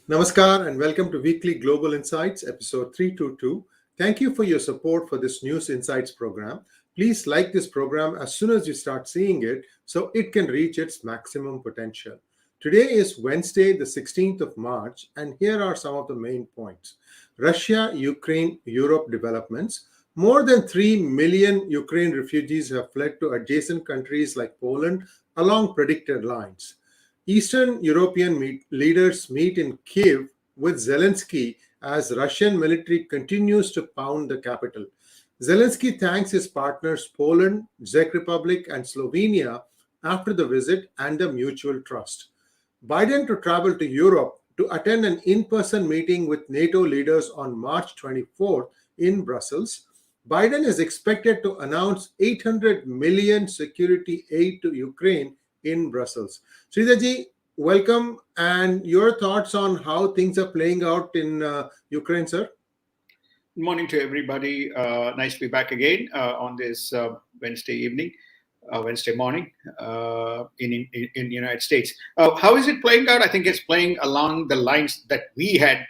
Namaskar and welcome to Weekly Global Insights, episode 322. Thank you for your support for this News Insights program. Please like this program as soon as you start seeing it so it can reach its maximum potential. Today is Wednesday, the 16th of March, and here are some of the main points. Russia, Ukraine, Europe developments. More than 3 million Ukraine refugees have fled to adjacent countries like Poland along predicted lines. Eastern European leaders meet in Kyiv with Zelensky as Russian military continues to pound the capital. Zelensky thanks his partners Poland, Czech Republic, and Slovenia after the visit and the mutual trust. Biden to travel to Europe to attend an in-person meeting with NATO leaders on March 24th in Brussels. Biden is expected to announce 800 million security aid to Ukraine in Brussels. Sridharji, welcome, and your thoughts on how things are playing out in Ukraine, sir? Good morning to everybody. Nice to be back again on this Wednesday morning in the United States. How is it playing out? I think it's playing along the lines that we had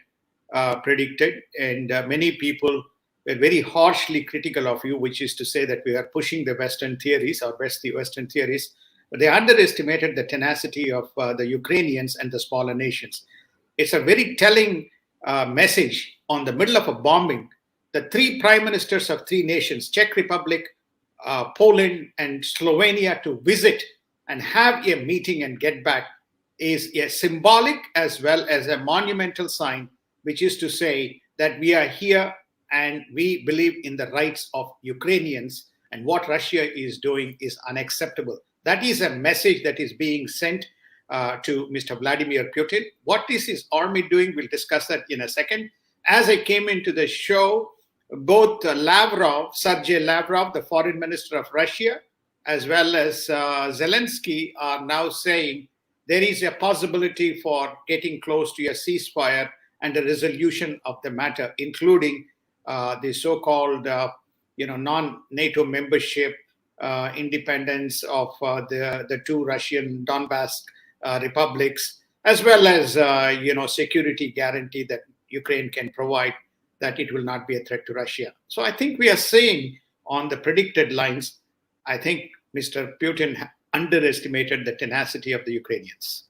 predicted, and many people were very harshly critical of you, which is to say that we are pushing the Western theories, Western theories. But they underestimated the tenacity of the Ukrainians and the smaller nations. It's a very telling message on the middle of a bombing. The three prime ministers of three nations, Czech Republic, Poland, and Slovenia, to visit and have a meeting and get back is a symbolic as well as a monumental sign, which is to say that we are here and we believe in the rights of Ukrainians, and what Russia is doing is unacceptable. That is a message that is being sent to Mr. Vladimir Putin. What is his army doing? We'll discuss that in a second. As I came into the show, both Sergei Lavrov, the foreign minister of Russia, as well as Zelensky are now saying there is a possibility for getting close to a ceasefire and a resolution of the matter, including the so-called non-NATO membership, independence of the two Russian Donbass republics, as well as security guarantee that Ukraine can provide that it will not be a threat to Russia. So I think we are seeing on the predicted lines, I think Mr. Putin underestimated the tenacity of the Ukrainians.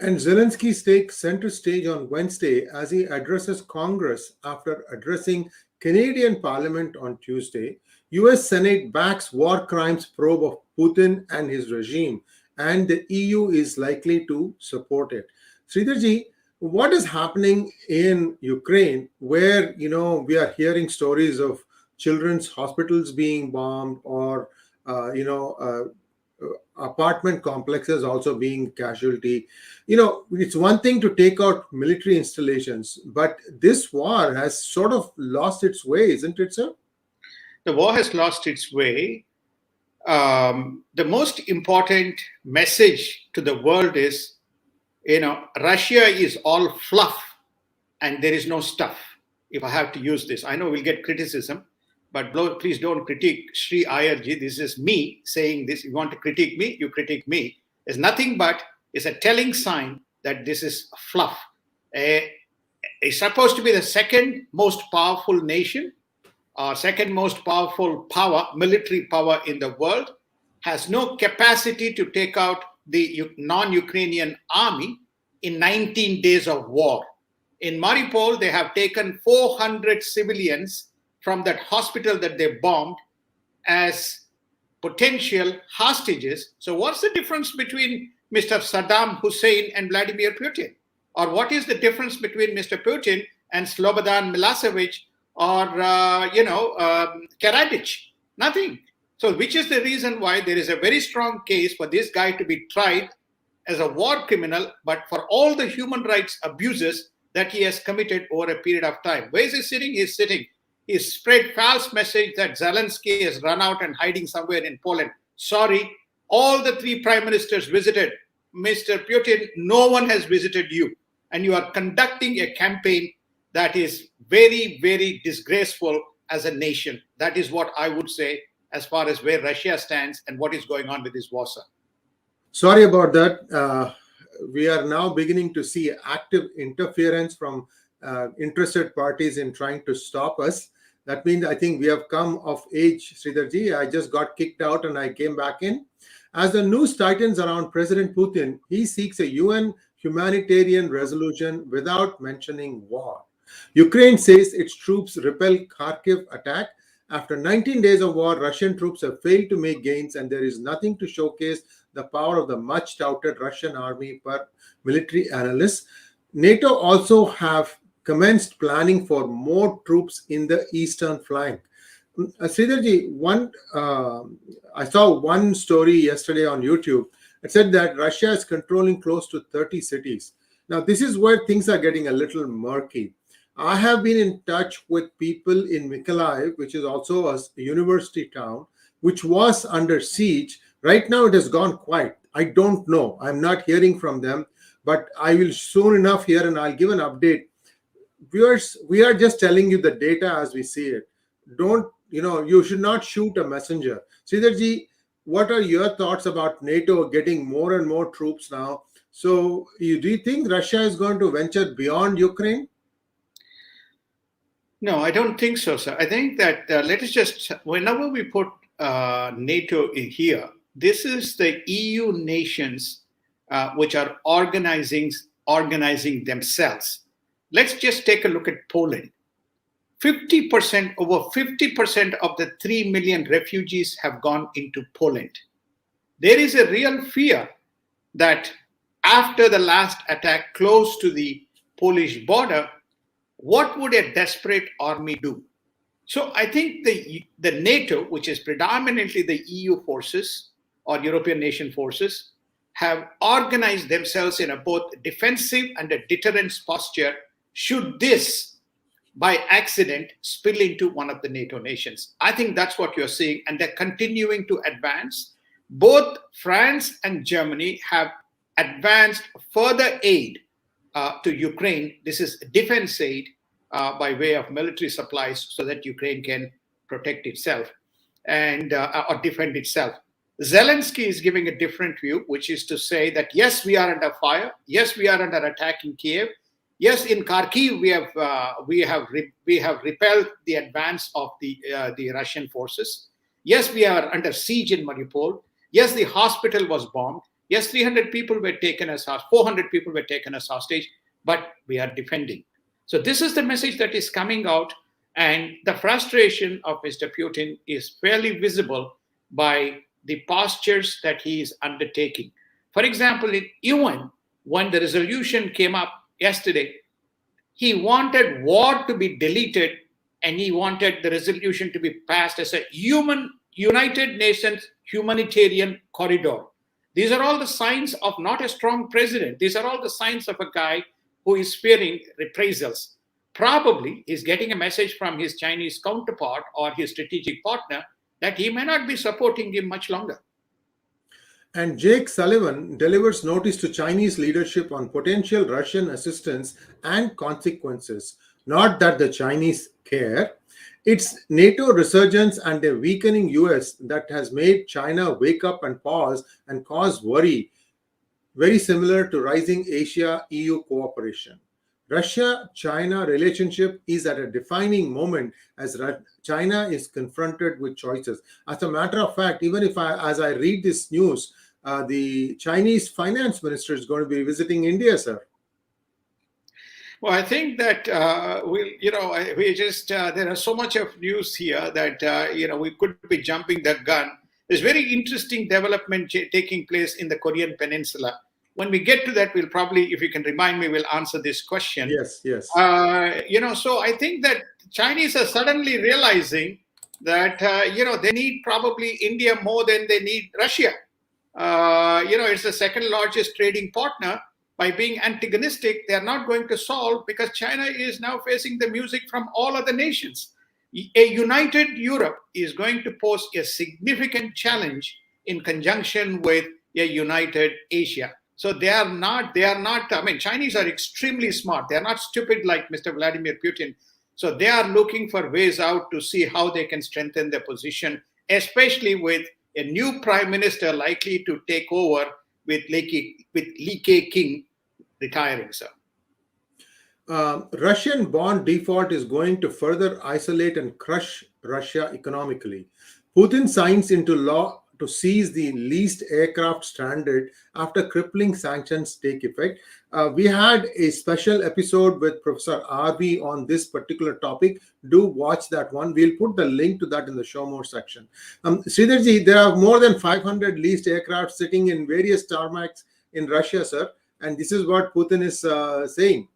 And Zelensky takes center stage on Wednesday as he addresses Congress after addressing Canadian Parliament on Tuesday. US Senate backs war crimes probe of Putin and his regime, and the EU is likely to support it. Sridharji, what is happening in Ukraine where, we are hearing stories of children's hospitals being bombed or, apartment complexes also being casualty? It's one thing to take out military installations, but this war has sort of lost its way, isn't it, sir? The war has lost its way. The most important message to the world is, Russia is all fluff and there is no stuff. If I have to use this, I know we'll get criticism, but please don't critique Sree 𝙒𝙦𝙤𝙦. This is me saying this. You want to critique me, you critique me. It's nothing but it's a telling sign that this is fluff. It's supposed to be the second most powerful nation, second most powerful power, military power in the world, has no capacity to take out the non-Ukrainian army in 19 days of war. In Mariupol, they have taken 400 civilians from that hospital that they bombed as potential hostages. So what's the difference between Mr. Saddam Hussein and Vladimir Putin? Or what is the difference between Mr. Putin and Slobodan Milosevic or, Karadzic? Nothing. So which is the reason why there is a very strong case for this guy to be tried as a war criminal, but for all the human rights abuses that he has committed over a period of time. Where is he sitting? He's sitting. He spread false message that Zelensky has run out and hiding somewhere in Poland. Sorry, all the three prime ministers visited. Mr. Putin, no one has visited you. And you are conducting a campaign that is very, very disgraceful as a nation. That is what I would say as far as where Russia stands and what is going on with this war. Sorry about that. we are now beginning to see active interference from interested parties in trying to stop us. That means I think we have come of age, Sridharji. I just got kicked out and I came back in. As the news tightens around President Putin, he seeks a UN humanitarian resolution without mentioning war. Ukraine says its troops repel Kharkiv attack. After 19 days of war, Russian troops have failed to make gains, and there is nothing to showcase the power of the much-touted Russian army per military analysts. NATO also have commenced planning for more troops in the eastern flank. Sridharji, I saw one story yesterday on YouTube. It said that Russia is controlling close to 30 cities. Now, this is where things are getting a little murky. I have been in touch with people in Mykolaiv, which is also a university town, which was under siege. Right now, it has gone quiet. I don't know. I'm not hearing from them, but I will soon enough hear and I'll give an update. Viewers, we are just telling you the data as we see it. You should not shoot a messenger. Sridharji, what are your thoughts about NATO getting more and more troops now? So, do you think Russia is going to venture beyond Ukraine? No, I don't think so, sir. I think that let us just, whenever we put NATO in here, this is the EU nations which are organizing themselves. Let's just take a look at Poland. Over 50% of the 3 million refugees have gone into Poland. There is a real fear that after the last attack close to the Polish border, what would a desperate army do? So I think the NATO, which is predominantly the EU forces or European nation forces, have organized themselves in a both defensive and a deterrence posture should this, by accident, spill into one of the NATO nations. I think that's what you're seeing, and they're continuing to advance. Both France and Germany have advanced further aid to Ukraine. This is defense aid by way of military supplies so that Ukraine can protect itself and or defend itself. Zelensky is giving a different view, which is to say that yes, we are under fire. Yes, we are under attack in Kiev. Yes, in Kharkiv we have repelled the advance of the Russian forces. Yes, we are under siege in Mariupol. Yes, the hospital was bombed. Yes, 300 people were taken as hostage, 400 people were taken as hostage, but we are defending. So this is the message that is coming out, and the frustration of Mr. Putin is fairly visible by the postures that he is undertaking. For example, in UN, when the resolution came up yesterday, he wanted war to be deleted and he wanted the resolution to be passed as a United Nations humanitarian corridor. These are all the signs of not a strong president. These are all the signs of a guy who is fearing reprisals. Probably he's getting a message from his Chinese counterpart or his strategic partner that he may not be supporting him much longer. And Jake Sullivan delivers notice to Chinese leadership on potential Russian assistance and consequences. Not that the Chinese care. It's NATO resurgence and a weakening US that has made China wake up and pause and cause worry, very similar to rising Asia-EU cooperation. Russia-China relationship is at a defining moment as China is confronted with choices. As a matter of fact, even as I read this news, the Chinese finance minister is going to be visiting India, sir. Well, I think that there are so much of news here that we could be jumping the gun. There's very interesting development taking place in the Korean Peninsula. When we get to that, we'll probably, if you can remind me, we'll answer this question. Yes. So I think that Chinese are suddenly realizing that they need probably India more than they need Russia. It's the second largest trading partner. By being antagonistic, they are not going to solve because China is now facing the music from all other nations. A united Europe is going to pose a significant challenge in conjunction with a united Asia. So they are not, Chinese are extremely smart. They are not stupid like Mr. Vladimir Putin. So they are looking for ways out to see how they can strengthen their position, especially with a new prime minister likely to take over with Lee King retiring, sir? Russian bond default is going to further isolate and crush Russia economically. Putin signs into law to seize the leased aircraft stranded after crippling sanctions take effect. We had a special episode with Professor RV on this particular topic. Do watch that one. We'll put the link to that in the show more section. Sridharji, there are more than 500 leased aircraft sitting in various tarmacs in Russia, sir. And this is what Putin is saying.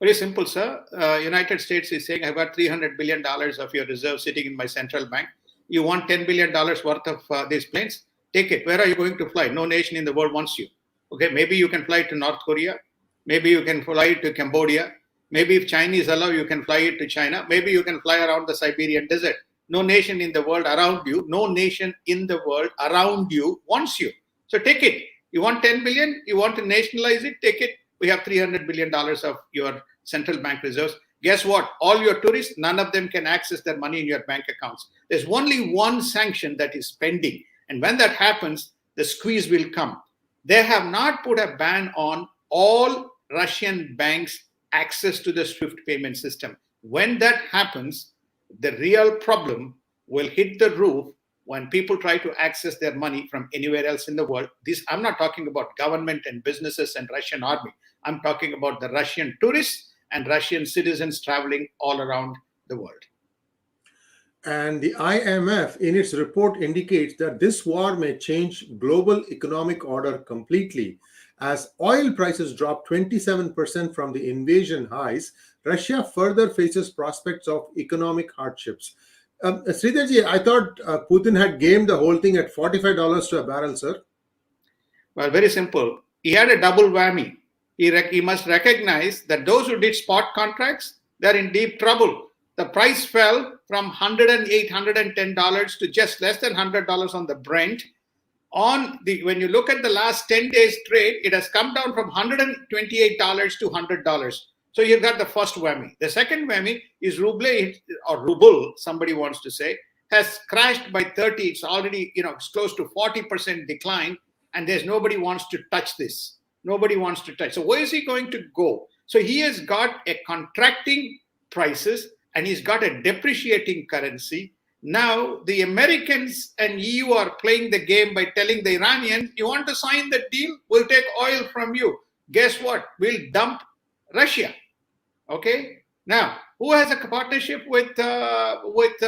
Very simple, sir. United States is saying, I've got $300 billion of your reserves sitting in my central bank. You want $10 billion worth of these planes? Take it. Where are you going to fly? No nation in the world wants you. Okay, maybe you can fly to North Korea. Maybe you can fly to Cambodia. Maybe if Chinese allow, you can fly it to China. Maybe you can fly around the Siberian desert. No nation in the world around you, wants you. So take it. You want 10 billion? You want to nationalize it? Take it. We have $300 billion of your central bank reserves. Guess what? All your tourists, none of them can access their money in your bank accounts. There's only one sanction that is pending. And when that happens, the squeeze will come. They have not put a ban on all Russian banks' access to the SWIFT payment system. When that happens, the real problem will hit the roof when people try to access their money from anywhere else in the world. I'm not talking about government and businesses and Russian army. I'm talking about the Russian tourists and Russian citizens traveling all around the world. And the IMF, in its report, indicates that this war may change global economic order completely. As oil prices drop 27% from the invasion highs, Russia further faces prospects of economic hardships. Sridharji, I thought Putin had gamed the whole thing at $45 to a barrel, sir. Well, very simple. He had a double whammy. He must recognize that those who did spot contracts, they're in deep trouble. The price fell from $108, $110 to just less than $100 on the Brent. When you look at the last 10 days trade, it has come down from $128 to $100. So you've got the first whammy. The second whammy is ruble, somebody wants to say, has crashed by 30. It's already, it's close to 40% decline, and there's nobody wants to touch this. Nobody wants to touch. So where is he going to go? So he has got a contracting prices and he's got a depreciating currency. Now the Americans and EU are playing the game by telling the Iranians, you want to sign the deal? We'll take oil from you. Guess what? We'll dump Russia. Okay. Now, who has a partnership with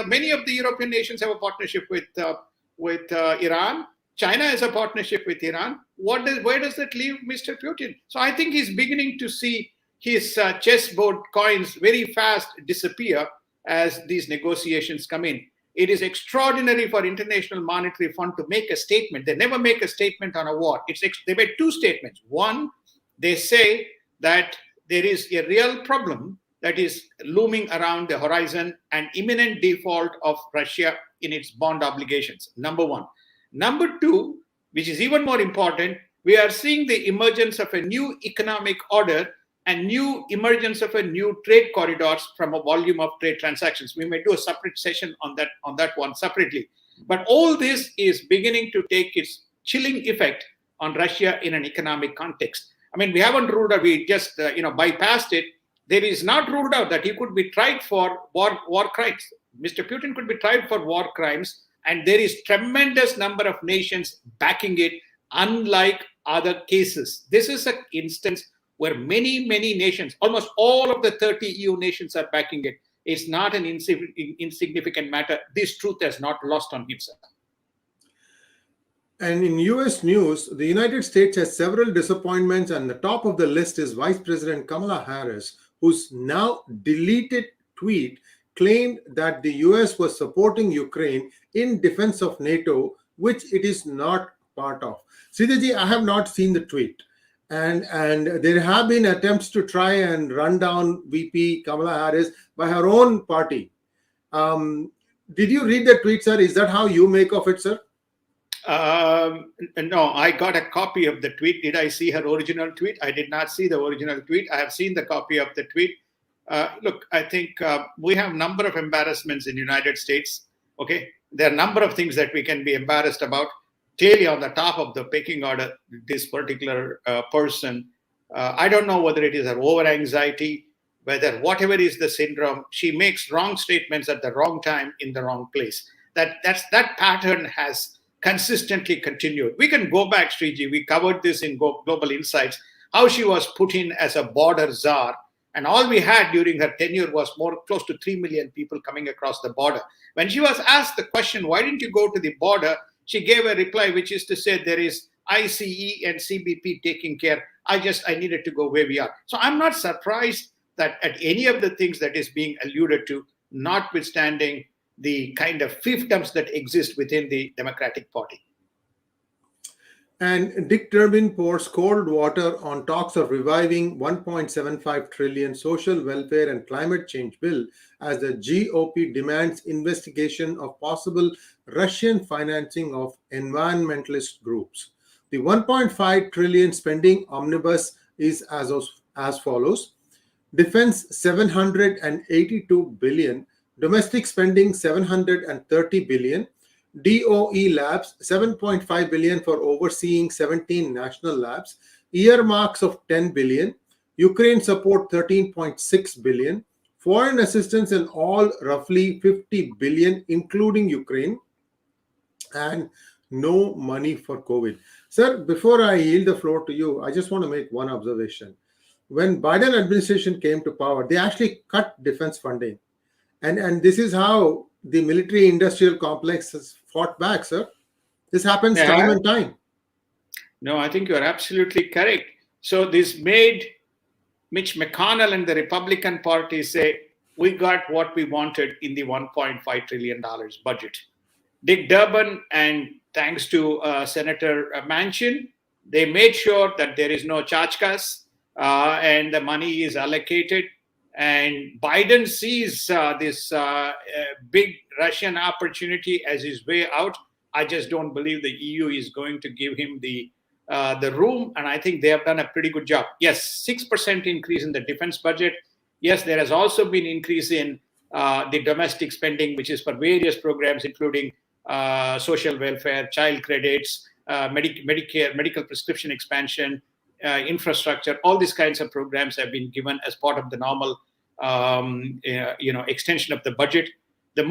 many of the European nations have a partnership with Iran. China has a partnership with Iran. Where does that leave Mr. Putin? So I think he's beginning to see his chessboard coins very fast disappear as these negotiations come in. It is extraordinary for International Monetary Fund to make a statement. They never make a statement on a war. They made two statements. One, they say that there is a real problem that is looming around the horizon, an imminent default of Russia in its bond obligations. Number one. Number two, which is even more important, we are seeing the emergence of a new economic order and emergence of a new trade corridors from a volume of trade transactions. We may do a separate session on that one separately. But all this is beginning to take its chilling effect on Russia in an economic context. I mean, we haven't ruled out, we just bypassed it. There is not ruled out that he could be tried for war crimes. Mr. Putin could be tried for war crimes, and there is tremendous number of nations backing it, unlike other cases. This is an instance where many nations, almost all of the 30 EU nations are backing it. It's not an insignificant matter. This truth has not lost on him, sir. And in US news, the United States has several disappointments, and the top of the list is Vice President Kamala Harris, whose now deleted tweet claimed that the US was supporting Ukraine in defense of NATO, which it is not part of. Sridharji, I have not seen the tweet. And there have been attempts to try and run down VP Kamala Harris by her own party. Did you read the tweet, sir? Is that how you make of it, sir? No, I got a copy of the tweet. Did I see her original tweet? I did not see the original tweet. I have seen the copy of the tweet. Look, I think we have a number of embarrassments in the United States. Okay, there are a number of things that we can be embarrassed about. clearly on the top of the pecking order, this particular person. I don't know whether it is her over anxiety, whether whatever is the syndrome, she makes wrong statements at the wrong time in the wrong place. That pattern has consistently continued. We can go back, Sriji. We covered this in Global Insights, how she was put in as a border czar. And all we had during her tenure was close to 3 million people coming across the border. When she was asked the question, why didn't you go to the border? She gave a reply, which is to say there is ICE and CBP taking care. I needed to go where we are. So I'm not surprised that at any of the things that is being alluded to, notwithstanding the kind of fiefdoms that exist within the Democratic Party. And Dick Durbin pours cold water on talks of reviving 1.75 trillion social welfare and climate change bill as the GOP demands investigation of possible Russian financing of environmentalist groups. The 1.5 trillion spending omnibus is as follows. Defense 782 billion, domestic spending 730 billion, DOE labs 7.5 billion for overseeing 17 national labs, earmarks of 10 billion, Ukraine support 13.6 billion, foreign assistance in all roughly 50 billion including Ukraine, and no money for COVID. Sir, before I yield the floor to you, I just want to make one observation. When Biden administration came to power, they actually cut defense funding. And this is how the military industrial complex has fought back, sir. This happens time and time. No, I think you're absolutely correct. So this made Mitch McConnell and the Republican Party say, we got what we wanted in the $1.5 trillion budget. Dick Durbin, and thanks to Senator Manchin, they made sure that there is no 𝙤𝙤𝙤𝘗𝘀 and the money is allocated. And Biden sees this big Russian opportunity as his way out. I just don't believe the EU is going to give him the room, and I think they have done a pretty good job. Yes, 6% increase in the defense budget. Yes, there has also been increase in the domestic spending, which is for various programs, including social welfare, child credits, Medicare, medical prescription expansion, infrastructure. All these kinds of programs have been given as part of the normal extension of the budget. The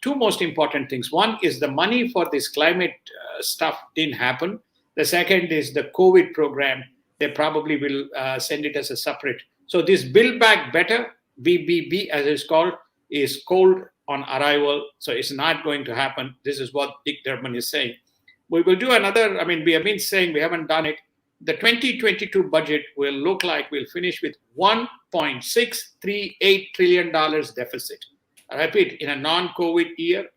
two most important things. One is the money for this climate stuff didn't happen. The second is the COVID program. They probably will send it as a separate. So this Build Back Better, BBB as it's called, is cold on arrival. So it's not going to happen. This is what Dick Durbin is saying. We will do another, we have been saying we haven't done it. The 2022 budget will look like we'll finish with $1.638 trillion deficit. I repeat, in a non-COVID year,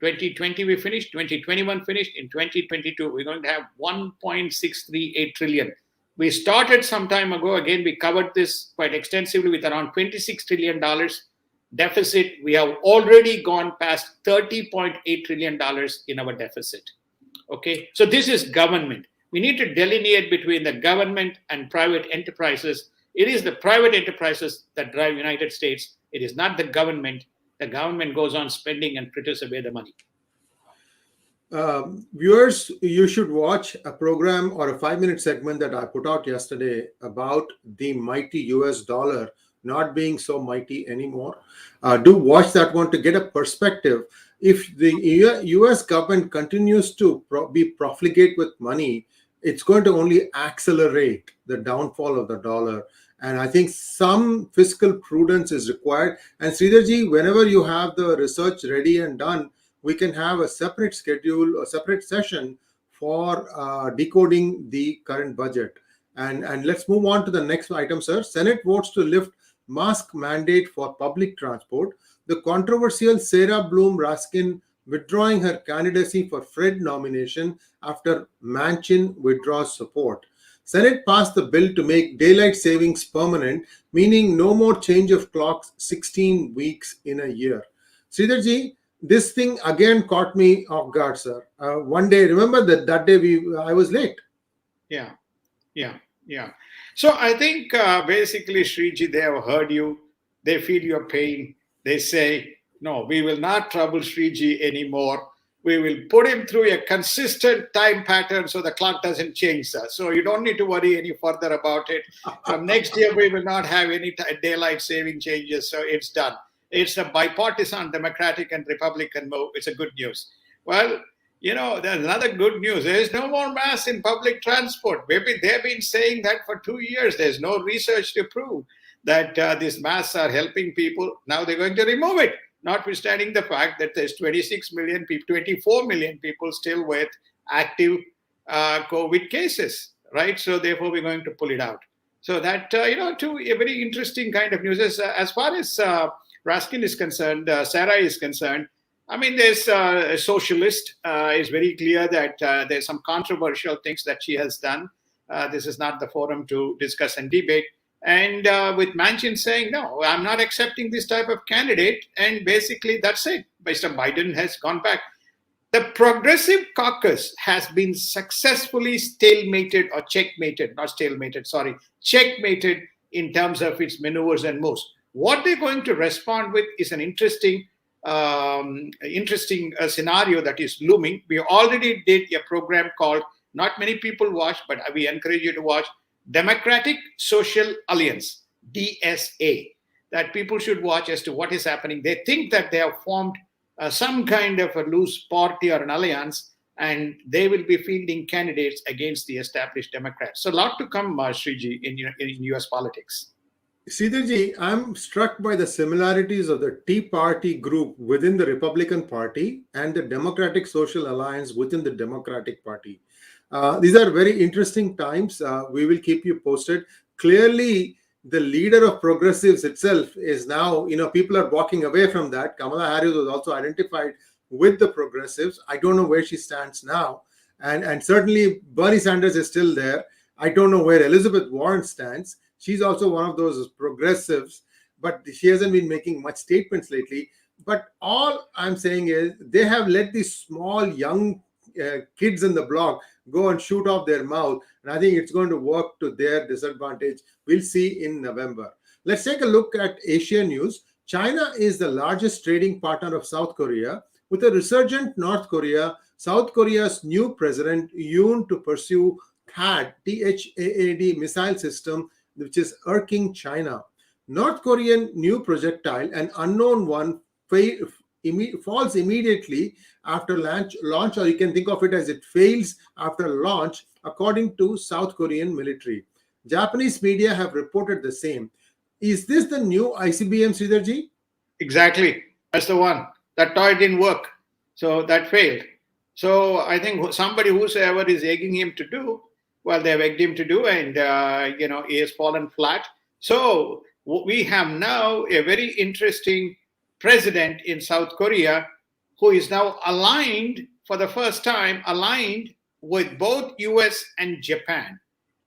2020 we finished, 2021 finished, in 2022 we're going to have 1.638 trillion. We started some time ago, again we covered this quite extensively, with around $26 trillion deficit. We have already gone past $30.8 trillion in our deficit. Okay, so this is government. We need to delineate between the government and private enterprises. It is the private enterprises that drive United States. It is not the government. The government goes on spending and fritters away the money. Viewers, you should watch a program or a 5-minute segment that I put out yesterday about the mighty US dollar not being so mighty anymore. Do watch that one to get a perspective. If the US government continues to be profligate with money, it's going to only accelerate the downfall of the dollar. And I think some fiscal prudence is required. And Sridharji, whenever you have the research ready and done, we can have a separate schedule, a separate session for decoding the current budget. And let's move on to the next item, sir. Senate votes to lift mask mandate for public transport. The controversial Sarah Bloom Raskin withdrawing her candidacy for Fred nomination after Manchin withdraws support. Senate passed the bill to make daylight savings permanent, meaning no more change of clocks 16 weeks in a year. Sridharji, this thing again caught me off guard, sir. One day, remember that day I was late. Yeah. So I think basically, Sriji, they have heard you. They feel your pain. They say, no, we will not trouble Sriji anymore. we will put him through a consistent time pattern so the clock doesn't change, sir. So you don't need to worry any further about it. From next year, we will not have any daylight saving changes. So it's done. It's a bipartisan Democratic and Republican move. It's a good news. Well, there's another good news. There's no more masks in public transport. Maybe they've been saying that for 2 years. There's no research to prove that these masks are helping people. Now they're going to remove it, notwithstanding the fact that there's 26 million people, 24 million people still with active COVID cases, right? So therefore, we're going to pull it out. So that, too, a very interesting kind of news. As far as Raskin is concerned, Sarah is concerned, I mean, there's a socialist. It's very clear that there's some controversial things that she has done. This is not the forum to discuss and debate. And with Manchin saying, no, I'm not accepting this type of candidate. And basically, that's it. Mr. Biden has gone back. The Progressive Caucus has been successfully stalemated or checkmated, not stalemated, sorry, checkmated in terms of its maneuvers and moves. What they're going to respond with is an interesting scenario that is looming. We already did a program called, not many people watch, but we encourage you to watch, Democratic Social Alliance, DSA, that people should watch as to what is happening. They think that they have formed some kind of a loose party or an alliance, and they will be fielding candidates against the established Democrats. So a lot to come, Sriji, in US politics. Sridharji, I'm struck by the similarities of the Tea Party group within the Republican Party and the Democratic Social Alliance within the Democratic Party. These are very interesting times. We will keep you posted. Clearly, the leader of progressives itself is now, people are walking away from that. Kamala Harris was also identified with the progressives. I don't know where she stands now. And certainly Bernie Sanders is still there. I don't know where Elizabeth Warren stands. She's also one of those progressives, but she hasn't been making much statements lately. But all I'm saying is they have let these small, young kids in the block go and shoot off their mouth. And I think it's going to work to their disadvantage. We'll see in November. Let's take a look at Asia news. China is the largest trading partner of South Korea. With a resurgent North Korea, South Korea's new president Yoon to pursue THAAD, THAAD missile system, which is irking China. North Korean new projectile, an unknown one, falls immediately after launch, or you can think of it as it fails after launch, according to South Korean military. Japanese media have reported the same. Is this the new ICBM, Sridharji? Exactly. That's the one. That toy didn't work. So that failed. So I think somebody, whosoever is egging him to do, well, they've egged him to do, and, he has fallen flat. So we have now a very interesting president in South Korea who is now aligned, for the first time, aligned with both US and Japan.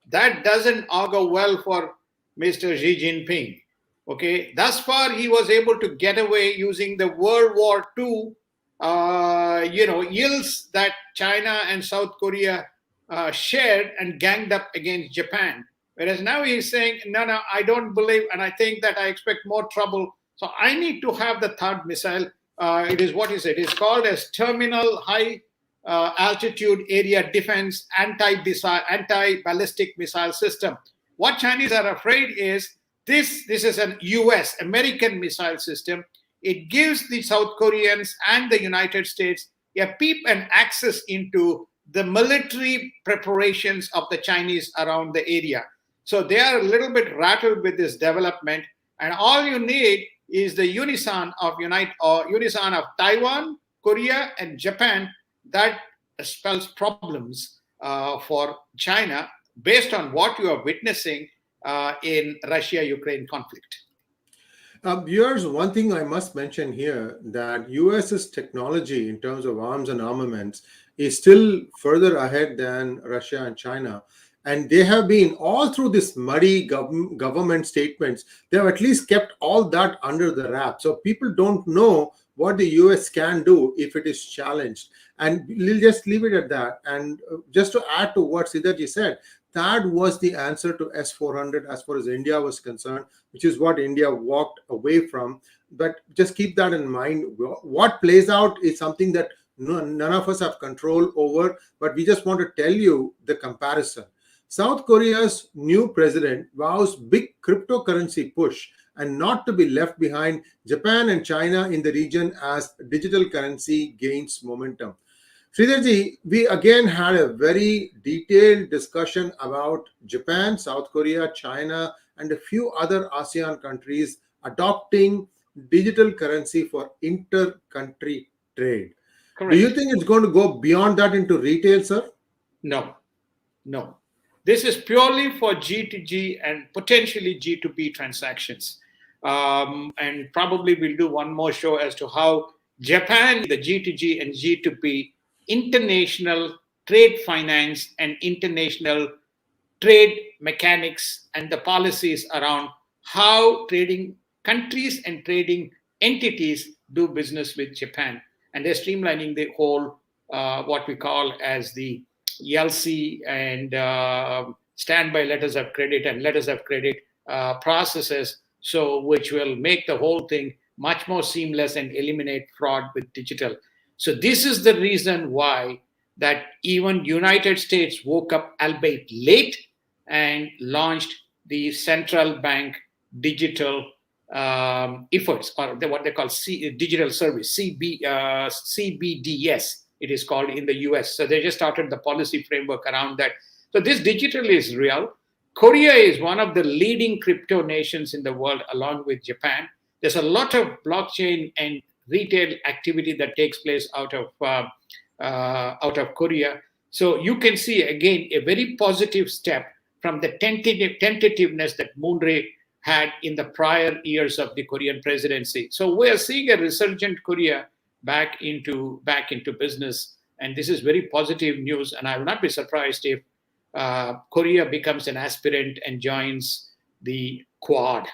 That doesn't augur well for Mr. Xi Jinping. Okay, thus far he was able to get away using the World War II, ills that China and South Korea shared and ganged up against Japan. Whereas now he's saying, no, I don't believe, and I think that I expect more trouble. So I need to have the THAAD missile. It's called as Terminal High Altitude Area Defense Anti-Ballistic Missile System. What Chinese are afraid is this is an US, American missile system. It gives the South Koreans and the United States a peep and access into the military preparations of the Chinese around the area. So they are a little bit rattled with this development. And all you need is the unison of Taiwan, Korea, and Japan. That spells problems for China based on what you are witnessing in Russia-Ukraine conflict. Viewers, one thing I must mention here, that US's technology in terms of arms and armaments is still further ahead than Russia and China. And they have been, all through this muddy government statements, they have at least kept all that under the wrap. So people don't know what the US can do if it is challenged. And we'll just leave it at that. And just to add to what Sridharji said, THAAD was the answer to S-400 as far as India was concerned, which is what India walked away from. But just keep that in mind. What plays out is something that none of us have control over, but we just want to tell you the comparison. South Korea's new president vows big cryptocurrency push and not to be left behind Japan and China in the region as digital currency gains momentum. Sridharji, we again had a very detailed discussion about Japan, South Korea, China, and a few other ASEAN countries adopting digital currency for inter-country trade. Correct. Do you think it's going to go beyond that into retail, sir? No. This is purely for G2G and potentially G2B transactions. And probably we'll do one more show as to how Japan, the G2G and G2B, international trade finance and international trade mechanics and the policies around how trading countries and trading entities do business with Japan. And they're streamlining the whole, what we call as the 𝙒𝙧𝙤𝙪 and standby letters of credit and letters of credit processes, so which will make the whole thing much more seamless and eliminate fraud with digital. So this is the reason why that even United States woke up, albeit late, and launched the central bank digital efforts, or what they call digital service, CBDS. It is called in the US. So they just started the policy framework around that. So this digital is real. Korea is one of the leading crypto nations in the world, along with Japan. There's a lot of blockchain and retail activity that takes place out of Korea. So you can see, again, a very positive step from the tentativeness that Moon Jae had in the prior years of the Korean presidency. So we are seeing a resurgent Korea back into business, and this is very positive news. And I will not be surprised if Korea becomes an aspirant and joins the Quad.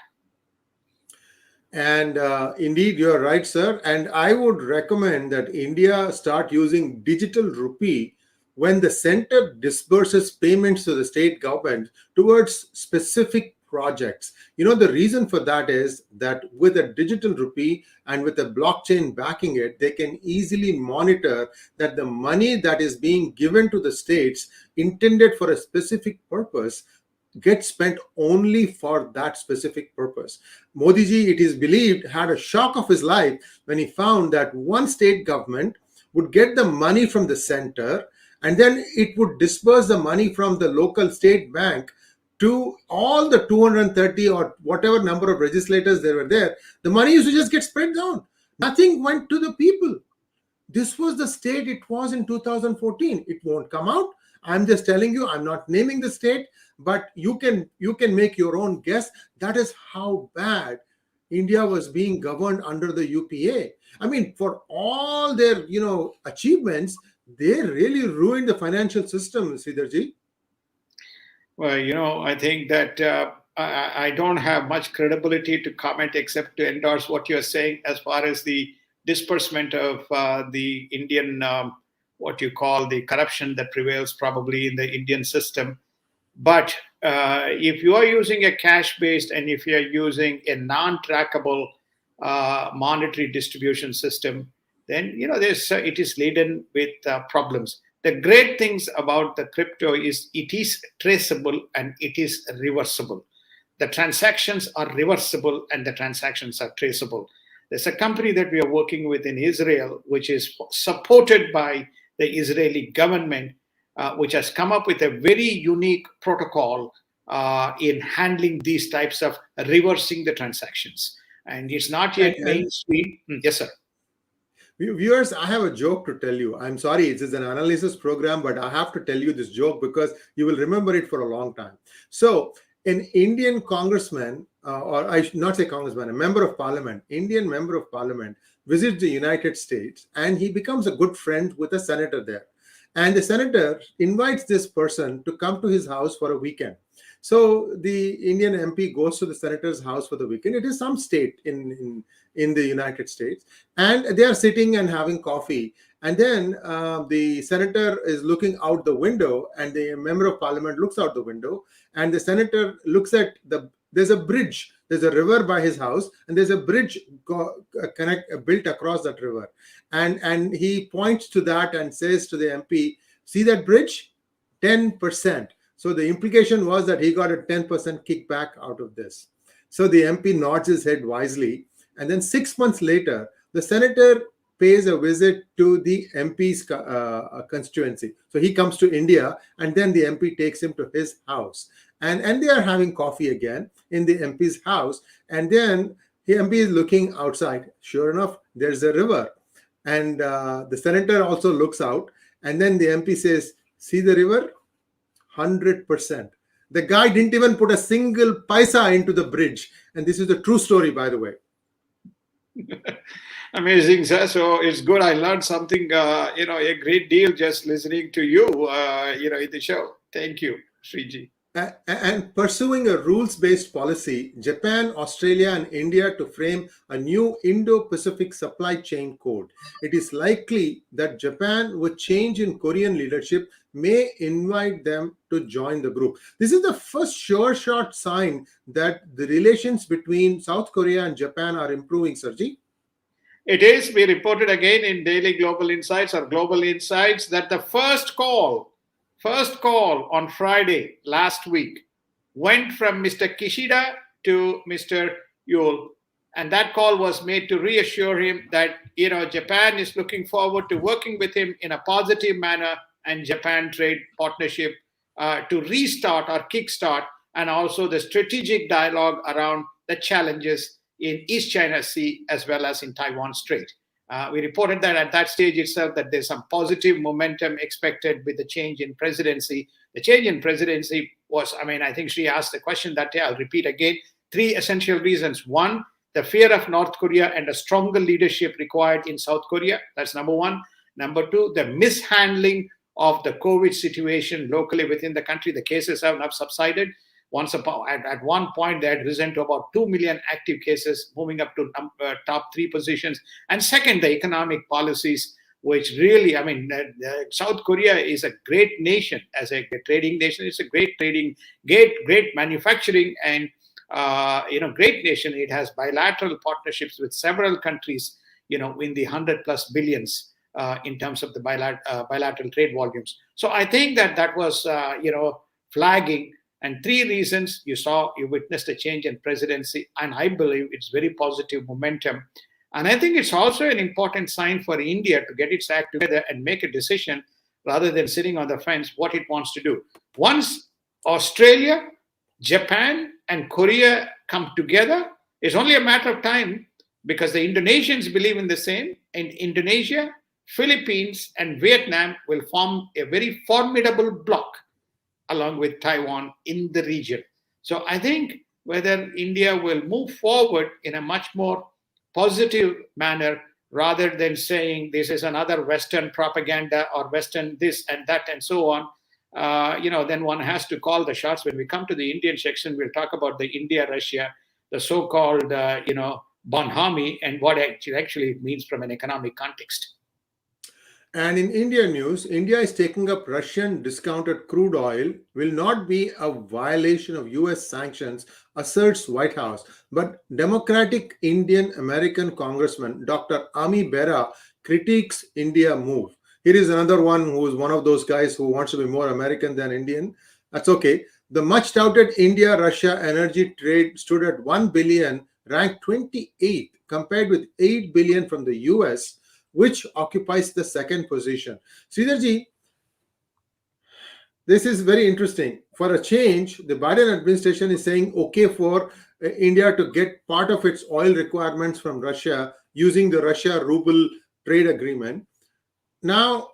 And indeed, you're right, sir. And I would recommend that India start using digital rupee when the center disburses payments to the state government towards specific projects. You know, the reason for that is that with a digital rupee and with a blockchain backing it, they can easily monitor that the money that is being given to the states intended for a specific purpose gets spent only for that specific purpose. Modi ji, it is believed, had a shock of his life when he found that one state government would get the money from the center, and then it would disperse the money from the local state bank to all the 230 or whatever number of legislators there were there. The money used to just get spread down. Nothing went to the people. This was the state it was in 2014. It won't come out. I'm just telling you, I'm not naming the state, but you can make your own guess. That is how bad India was being governed under the UPA. I mean, for all their achievements, they really ruined the financial system, Sridharji. Well, I think that I don't have much credibility to comment except to endorse what you're saying as far as the disbursement of the Indian, what you call the corruption that prevails probably in the Indian system. But if you are using a cash-based and if you're using a non-trackable monetary distribution system, then it is laden with problems. The great things about the crypto is it is traceable and it is reversible. The transactions are reversible and the transactions are traceable. There's a company that we are working with in Israel, which is supported by the Israeli government, which has come up with a very unique protocol in handling these types of reversing the transactions. And it's not yet mainstream. Yes, sir. Viewers, I have a joke to tell you. I'm sorry, it is an analysis program, but I have to tell you this joke because you will remember it for a long time. So, an Indian congressman, or I should not say congressman, a member of parliament, Indian member of parliament, visits the United States and he becomes a good friend with a senator there. And the senator invites this person to come to his house for a weekend. So the Indian MP goes to the senator's house for the weekend. It is some state in the United States. And they are sitting and having coffee. And then the senator is looking out the window and the member of parliament looks out the window. And the senator looks at there's a bridge there's a river by his house, and there's a bridge built across that river. And he points to that and says to the MP, see that bridge? 10%. So the implication was that he got a 10% kickback out of this. So the MP nods his head wisely. And then 6 months later, the senator pays a visit to the MP's constituency. So he comes to India, and then the MP takes him to his house. And they are having coffee again in the MP's house. And then the MP is looking outside. Sure enough, there's a river. And the senator also looks out. And then the MP says, see the river? 100%. The guy didn't even put a single paisa into the bridge. And this is a true story, by the way. Amazing, sir. So it's good. I learned something, a great deal just listening to you, in the show. Thank you, Sriji. And pursuing a rules-based policy, Japan, Australia, and India to frame a new Indo-Pacific supply chain code. It is likely that Japan, with change in Korean leadership, may invite them to join the group. This is the first sure shot sign that the relations between South Korea and Japan are improving, Sirji. It is. We reported again in Daily Global Insights or Global Insights that the first call on Friday last week went from Mr. Kishida to Mr. Yule. And that call was made to reassure him that, Japan is looking forward to working with him in a positive manner and Japan trade partnership to restart or kickstart, and also the strategic dialogue around the challenges in East China Sea as well as in Taiwan Strait. We reported that at that stage itself that there's some positive momentum expected with the change in presidency. The change in presidency was, I think Sri asked the question that day, I'll repeat again, 3 essential reasons. 1, the fear of North Korea and a stronger leadership required in South Korea. That's number 1. Number 2, the mishandling of the COVID situation locally within the country. The cases have not subsided. At one point, they had risen to about 2 million active cases, moving up to top 3 positions. And second, the economic policies, which really, South Korea is a great nation as a trading nation. It's a great trading, great manufacturing, and great nation. It has bilateral partnerships with several countries, in the 100+ billions in terms of the bilateral trade volumes. So I think that was, flagging. And 3 reasons you witnessed a change in presidency, and I believe it's very positive momentum. And I think it's also an important sign for India to get its act together and make a decision rather than sitting on the fence what it wants to do. Once Australia, Japan, and Korea come together, it's only a matter of time, because the Indonesians believe in the same, and Indonesia, Philippines, and Vietnam will form a very formidable bloc along with Taiwan in the region. So I think whether India will move forward in a much more positive manner rather than saying this is another Western propaganda or Western this and that and so on, then one has to call the shots. When we come to the Indian section, we'll talk about the India-Russia, the so-called, bonhomie, and what it actually means from an economic context. And in India news, India is taking up Russian discounted crude oil will not be a violation of US sanctions, asserts White House. But Democratic Indian American Congressman Dr. Ami Bera critiques India move. Here is another one who is one of those guys who wants to be more American than Indian. That's okay. The much touted India-Russia energy trade stood at 1 billion, ranked 28th, compared with 8 billion from the US, which occupies the second position. Sridharji, this is very interesting. For a change, the Biden administration is saying okay for India to get part of its oil requirements from Russia using the Russia-ruble trade agreement. Now,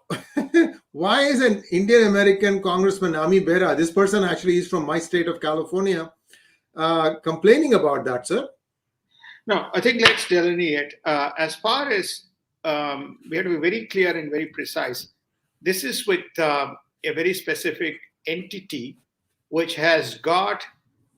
why is an Indian-American Congressman, Ami Bera, this person actually is from my state of California, complaining about that, sir? No, I think let's delineate. As far as we have to be very clear and very precise. This is with a very specific entity which has got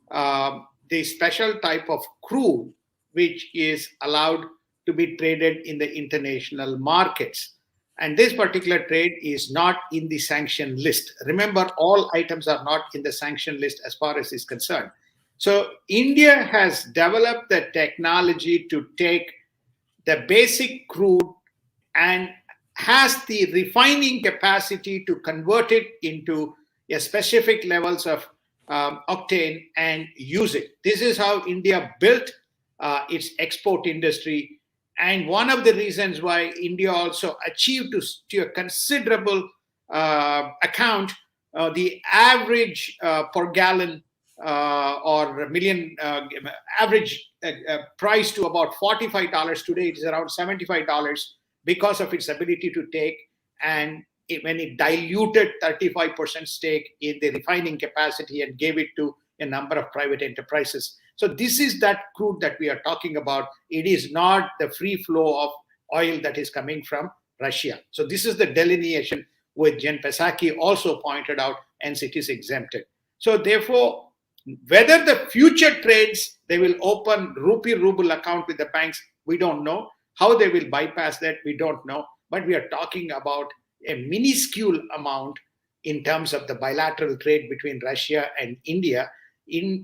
the special type of crude which is allowed to be traded in the international markets. And this particular trade is not in the sanction list. Remember, all items are not in the sanction list as far as is concerned. So India has developed the technology to take the basic crude and has the refining capacity to convert it into a specific levels of octane and use it. This is how India built its export industry. And one of the reasons why India also achieved to a considerable account the average per gallon or a million average price to about $45 today. It is around $75 because of its ability to take and when it diluted 35% stake in the refining capacity and gave it to a number of private enterprises. So this is that crude that we are talking about. It is not the free flow of oil that is coming from Russia. So this is the delineation which Jen Psaki also pointed out, and it is exempted. So therefore, whether the future trades, they will open rupee ruble account with the banks, we don't know. How they will bypass that, we don't know. But we are talking about a minuscule amount in terms of the bilateral trade between Russia and India.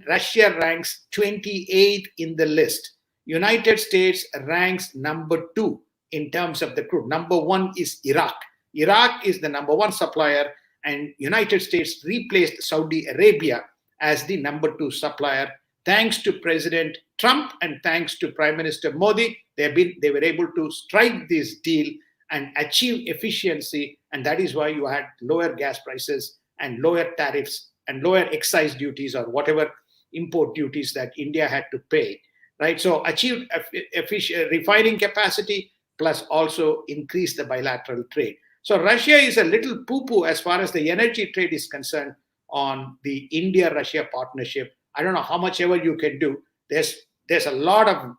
Russia ranks 28th in the list. United States ranks number 2 in terms of the crude. Number 1 is Iraq. Iraq is the number 1 supplier, and United States replaced Saudi Arabia as the number 2 supplier. Thanks to President Trump and thanks to Prime Minister Modi, they were able to strike this deal and achieve efficiency, and that is why you had lower gas prices and lower tariffs and lower excise duties or whatever import duties that India had to pay, right? So achieved efficient refining capacity plus also increase the bilateral trade. So Russia is a little poo-poo as far as the energy trade is concerned on the India-Russia partnership. I don't know how much ever you can do. There's a lot of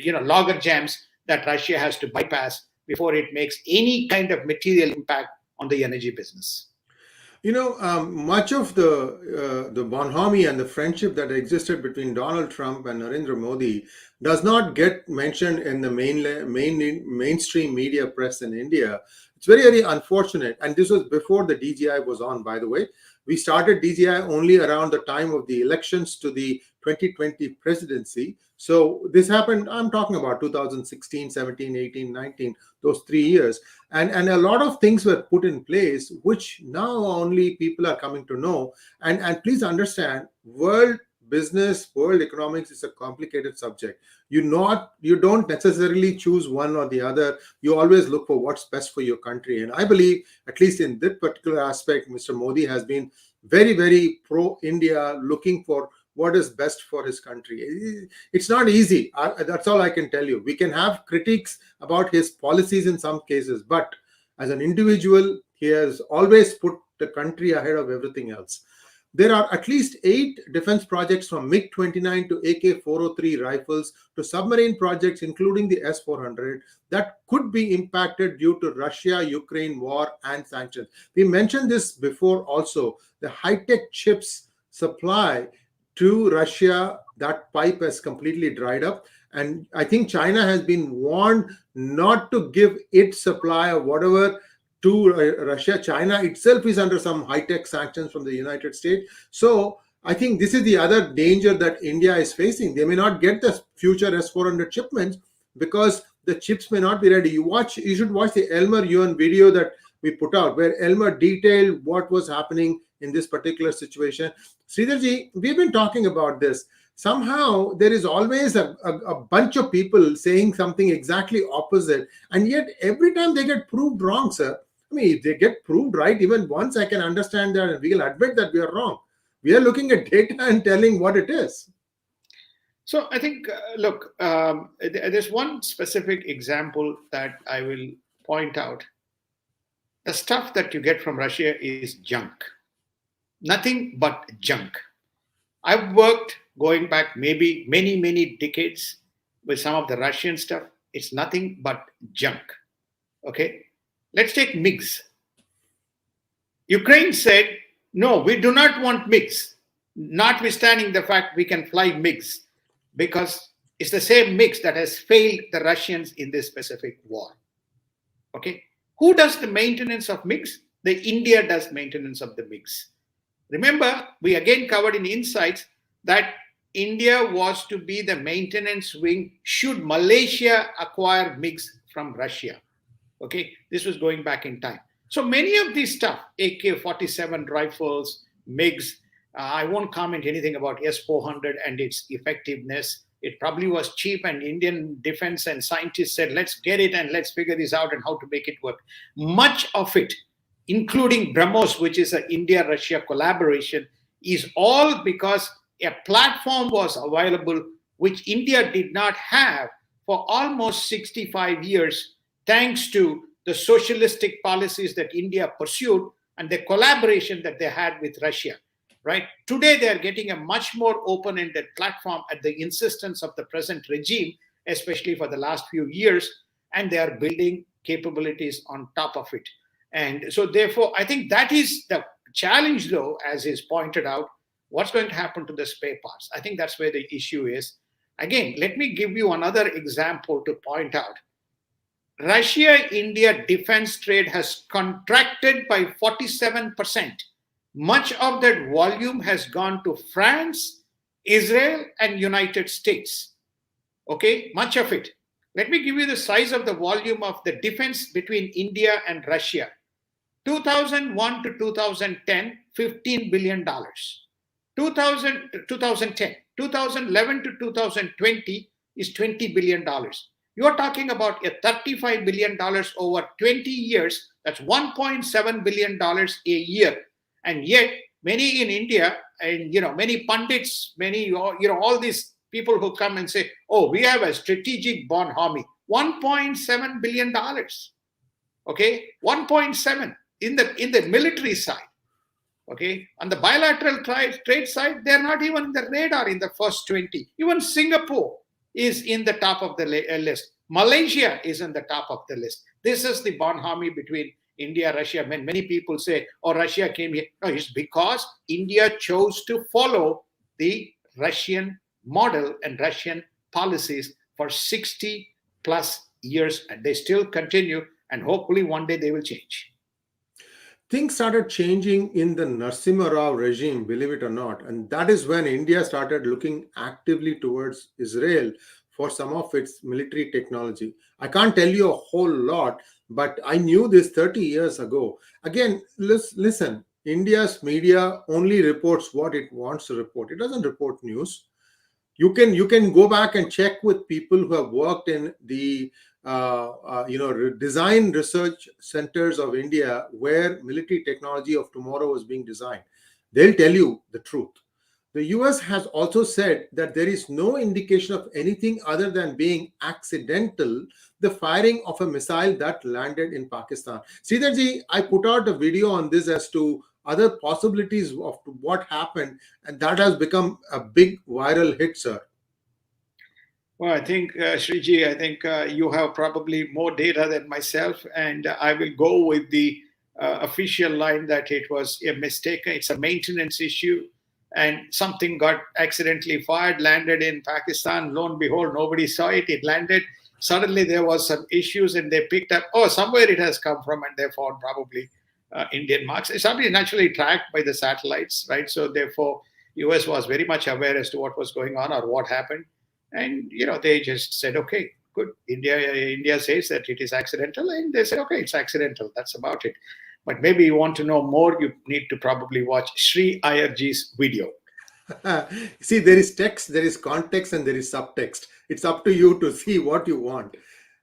logger jams that Russia has to bypass before it makes any kind of material impact on the energy business. Much of the bonhomie and the friendship that existed between Donald Trump and Narendra Modi does not get mentioned in the mainstream media press in India. It's very, very unfortunate. And this was before the DGI was on, by the way. We started DGI only around the time of the elections to the 2020 presidency. So this happened, I'm talking about 2016, 17, 18, 19, those 3 years. And a lot of things were put in place, which now only people are coming to know. And please understand, world business, world economics is a complicated subject. You don't necessarily choose one or the other. You always look for what's best for your country. And I believe, at least in this particular aspect, Mr. Modi has been very, very pro-India, looking for what is best for his country. It's not easy. That's all I can tell you. We can have critiques about his policies in some cases, but as an individual, he has always put the country ahead of everything else. There are at least 8 defense projects from MiG-29 to AK-403 rifles to submarine projects, including the S-400, that could be impacted due to Russia-Ukraine war and sanctions. We mentioned this before also. The high-tech chips supply to Russia, that pipe has completely dried up. And I think China has been warned not to give its supply of whatever to Russia. China itself is under some high-tech sanctions from the United States. So I think this is the other danger that India is facing. They may not get the future S-400 shipments because the chips may not be ready. You should watch the Elmer Yuan video that we put out, where Elmer detailed what was happening in this particular situation. Sridharji, we've been talking about this. Somehow there is always a bunch of people saying something exactly opposite, and yet every time they get proved wrong, sir. I mean, if they get proved right even once, I can understand that and we'll admit that we are wrong. We are looking at data and telling what it is. So I think, look, there's one specific example that I will point out. The stuff that you get from Russia is junk. Nothing but junk. I've worked going back maybe many, many decades with some of the Russian stuff. It's nothing but junk. Okay? Let's take MiGs. Ukraine said, no, we do not want MiGs, notwithstanding the fact we can fly MiGs, because it's the same MiGs that has failed the Russians in this specific war. Okay? Who does the maintenance of MiGs? The India does maintenance of the MiGs. Remember, we again covered in Insights that India was to be the maintenance wing should Malaysia acquire MiGs from Russia. Okay, this was going back in time. So many of these stuff, AK-47 rifles, MiGs, I won't comment anything about S-400 and its effectiveness. It probably was cheap, and Indian defense and scientists said, let's get it and let's figure this out and how to make it work. Much of it, including BrahMos, which is an India-Russia collaboration, is all because a platform was available which India did not have for almost 65 years, thanks to the socialistic policies that India pursued and the collaboration that they had with Russia. Right? Today, they are getting a much more open-ended platform at the insistence of the present regime, especially for the last few years, and they are building capabilities on top of it. And so, therefore, I think that is the challenge, though, as is pointed out, what's going to happen to the spare parts? I think that's where the issue is. Again, let me give you another example to point out. Russia-India defense trade has contracted by 47%. Much of that volume has gone to France, Israel, and United States. Okay, much of it. Let me give you the size of the volume of the defense between India and Russia. 2001 to 2010, $15 billion. 2010, 2011 to 2020 is $20 billion. You're talking about a $35 billion over 20 years. That's $1.7 billion a year. And yet, many in India, and many pundits, many all these people who come and say, "Oh, we have a strategic bond army." $1.7 billion. Okay, 1.7 in the military side. Okay, on the bilateral trade side, they're not even in the radar in the first 20. Even Singapore is in the top of the list. Malaysia is in the top of the list. This is the bond army between India, Russia. When many people say, oh, Russia came here. No, it's because India chose to follow the Russian model and Russian policies for 60 plus years. And they still continue. And hopefully one day they will change. Things started changing in the Narasimha Rao regime, believe it or not. And that is when India started looking actively towards Israel for some of its military technology. I can't tell you a whole lot, but I knew this 30 years ago. Again, listen, India's media only reports what it wants to report. It doesn't report news. You can go back and check with people who have worked in the design research centers of India where military technology of tomorrow is being designed. They'll tell you the truth. The US has also said that there is no indication of anything other than being accidental, the firing of a missile that landed in Pakistan. Sridharji, I put out a video on this as to other possibilities of what happened, and that has become a big viral hit, sir. Well, I think, Sriji, you have probably more data than myself, and I will go with the official line that it was a mistake. It's a maintenance issue, and something got accidentally fired, landed in Pakistan. Lo and behold, nobody saw it. It landed. Suddenly there was some issues, and they picked up, oh, somewhere it has come from, and they found probably Indian marks. It's something naturally tracked by the satellites, right? So therefore, US was very much aware as to what was going on or what happened. And, they just said, okay, good. India says that it is accidental. And they said, okay, it's accidental. That's about it. But maybe you want to know more, you need to probably watch Sree IRG's video. See, there is text, there is context, and there is subtext. It's up to you to see what you want.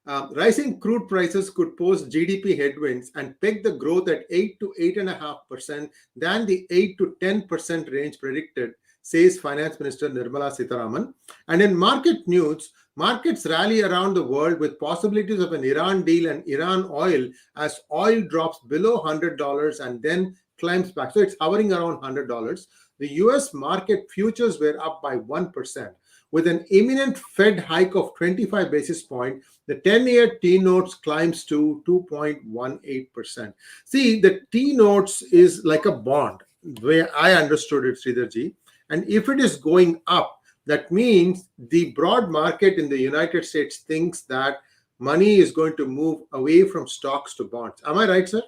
Rising crude prices could pose GDP headwinds and peg the growth at 8 to 8.5% than the 8 to 10% range predicted, says Finance Minister Nirmala Sitharaman. And in market news, markets rally around the world with possibilities of an Iran deal and Iran oil as oil drops below $100 and then climbs back. So it's hovering around $100. The US market futures were up by 1%. With an imminent Fed hike of 25 basis points, the 10-year T-notes climbs to 2.18%. See, the T-notes is like a bond, the way I understood it, Sridharji. And if it is going up, that means the broad market in the United States thinks that money is going to move away from stocks to bonds. Am I right, sir?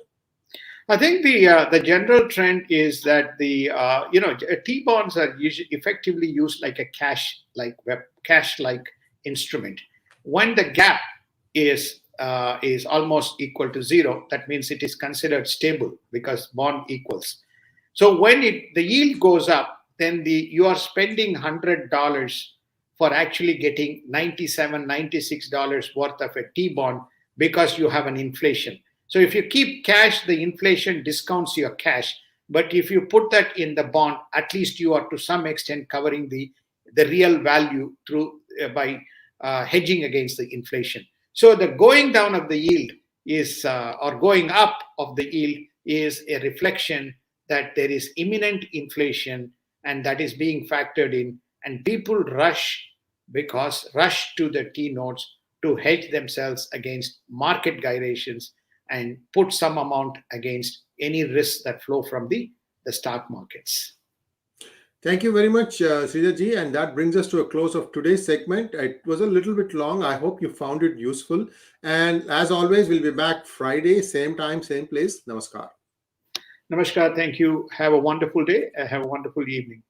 I think the general trend is that the T bonds are usually effectively used like a cash-like instrument. When the gap is almost equal to zero, that means it is considered stable because bond equals. So when the yield goes up, then you are spending $100 for actually getting $97, $96 worth of a T bond because you have an inflation. So if you keep cash, the inflation discounts your cash. But if you put that in the bond, at least you are to some extent covering the real value through by hedging against the inflation. So the going down of the yield is, or going up of the yield is a reflection that there is imminent inflation and that is being factored in. And people rush to the T notes to hedge themselves against market gyrations and put some amount against any risks that flow from the stock markets. Thank you very much, Sridharji. And that brings us to a close of today's segment. It was a little bit long. I hope you found it useful. And as always, we'll be back Friday, same time, same place. Namaskar. Namaskar. Thank you. Have a wonderful day. Have a wonderful evening.